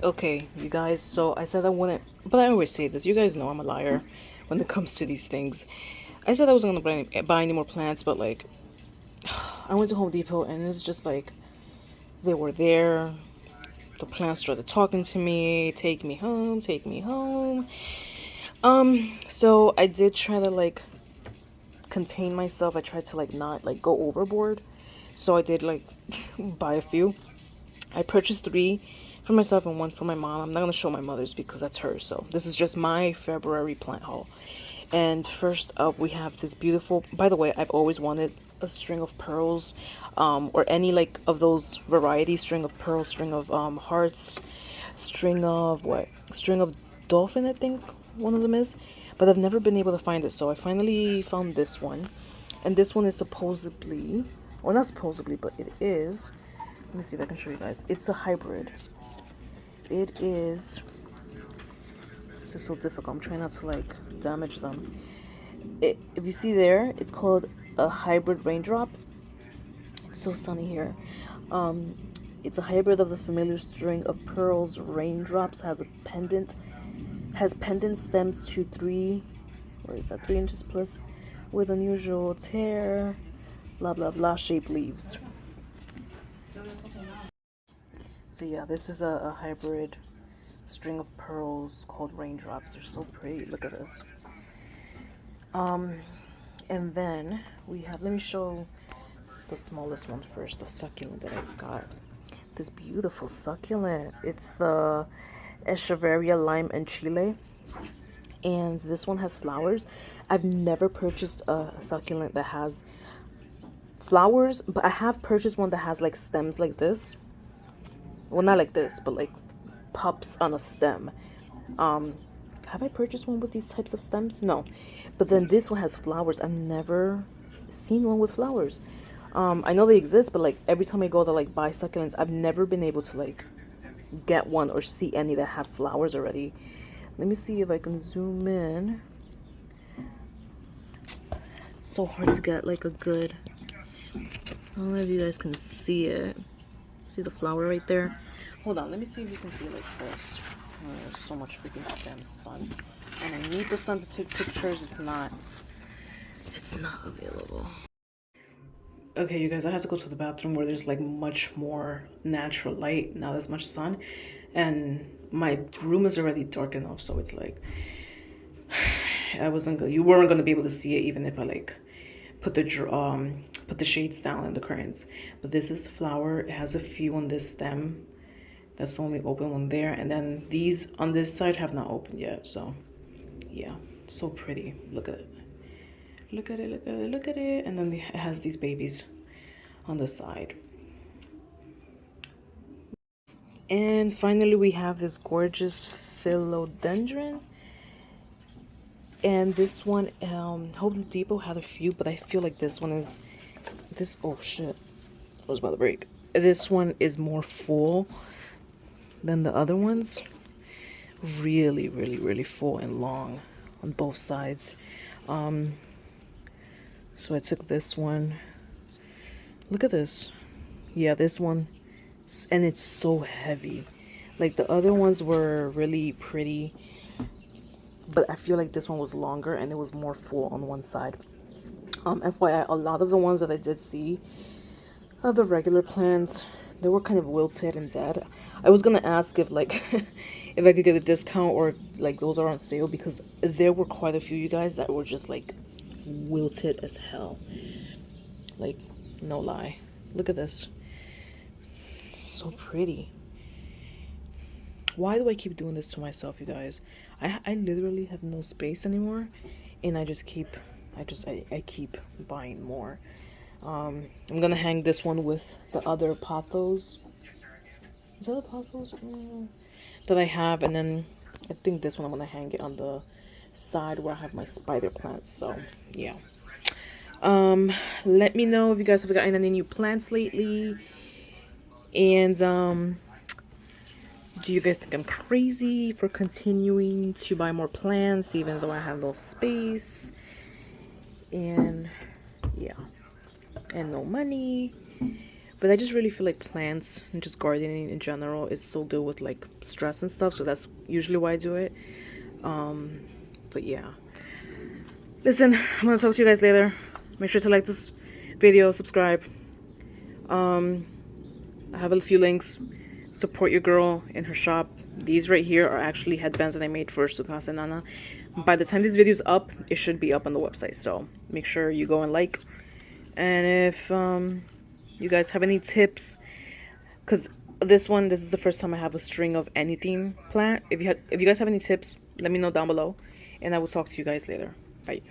Okay, you guys, so I said I wouldn't, but I always say this. You guys know I'm a liar when it comes to these things. I said I wasn't gonna buy any more plants, but like, I went to Home Depot and it's just like, they were there. The plants started talking to me, take me home, take me home. So I did try to like contain myself. I tried to like not like go overboard. So I did like buy a few. I purchased three for myself and one for my mom. I'm not gonna show my mother's because that's hers. So this is just my February plant haul. And first up, we have this beautiful. By the way, I've always wanted a string of pearls, or any like of those varieties: string of pearls, string of hearts, string of what? String of dolphin, I think one of them is. But I've never been able to find it, so I finally found this one. And this one is supposedly, or not supposedly, but it is. Let me see if I can show you guys. It's a hybrid. It is. This is so difficult. I'm trying not to like damage them. If you see there, it's called a hybrid raindrop. It's so sunny here. Um, it's a hybrid of the familiar string of pearls. Raindrops has pendant stems to what is that, 3 inches plus, with unusual tear, blah blah blah shaped leaves. So yeah, this is a hybrid string of pearls called raindrops. They're so pretty. Look at this. Um, and then we have. Let me show the smallest one first. The succulent that I got. This beautiful succulent. It's the echeveria lime and chile, and this one has flowers. I've never purchased a succulent that has flowers, but I have purchased one that has like stems like this. Well, not like this, but like pups on a stem. Um, have I purchased one with these types of stems? No. But then this one has flowers. I've never seen one with flowers. I know they exist, but like every time I go to like buy succulents, I've never been able to like get one or see any that have flowers already. Let me see if I can zoom in. It's so hard to get like a good. I don't know if you guys can see it. See the flower right there? Hold on, let me see if you can see it like this. Oh, there's so much freaking goddamn sun. And I need the sun to take pictures. It's not available. Okay, you guys, I have to go to the bathroom where there's like much more natural light, not as much sun. And my room is already dark enough, so it's like you weren't gonna be able to see it even if I like put the shades down and the curtains. But this is the flower. It has a few on this stem. That's the only open one there, and then these on this side have not opened yet. So yeah, so pretty. Look at it. Look at it. Look at it. Look at it. And then it has these babies on the side. And finally, we have this gorgeous philodendron. And this one, Home Depot had a few, but I feel like this one is this. Oh shit! I was about to break. This one is more full than the other ones. Really, really, really full and long on both sides. So I took this one. Look at this. Yeah, this one, and it's so heavy. Like the other ones were really pretty, but I feel like this one was longer and it was more full on one side. FYI, a lot of the ones that I did see of the regular plants, they were kind of wilted and dead. I was gonna ask if like if I could get a discount or like those are on sale, because there were quite a few, you guys, that were just like wilted as hell. Like, no lie. Look at this. So pretty. Why do I keep doing this to myself, you guys? I literally have no space anymore, and I keep buying more. I'm gonna hang this one with the other pothos. Is that the pothos? That I have, and then I think this one I'm gonna hang it on the side where I have my spider plants. So yeah. Let me know if you guys have gotten any new plants lately, and do you guys think I'm crazy for continuing to buy more plants even though I have no space? And yeah, and no money. But I just really feel like plants and just gardening in general is so good with like stress and stuff. So that's usually why I do it. But yeah. Listen, I'm gonna talk to you guys later. Make sure to like this video, subscribe. I have a few links. Support your girl in her shop. These right here are actually headbands that I made for Sukasa Nana. By the time this video is up, it should be up on the website. So make sure you go and like. And if you guys have any tips, because this is the first time I have a string of anything plant. If you guys have any tips, let me know down below, and I will talk to you guys later. Bye.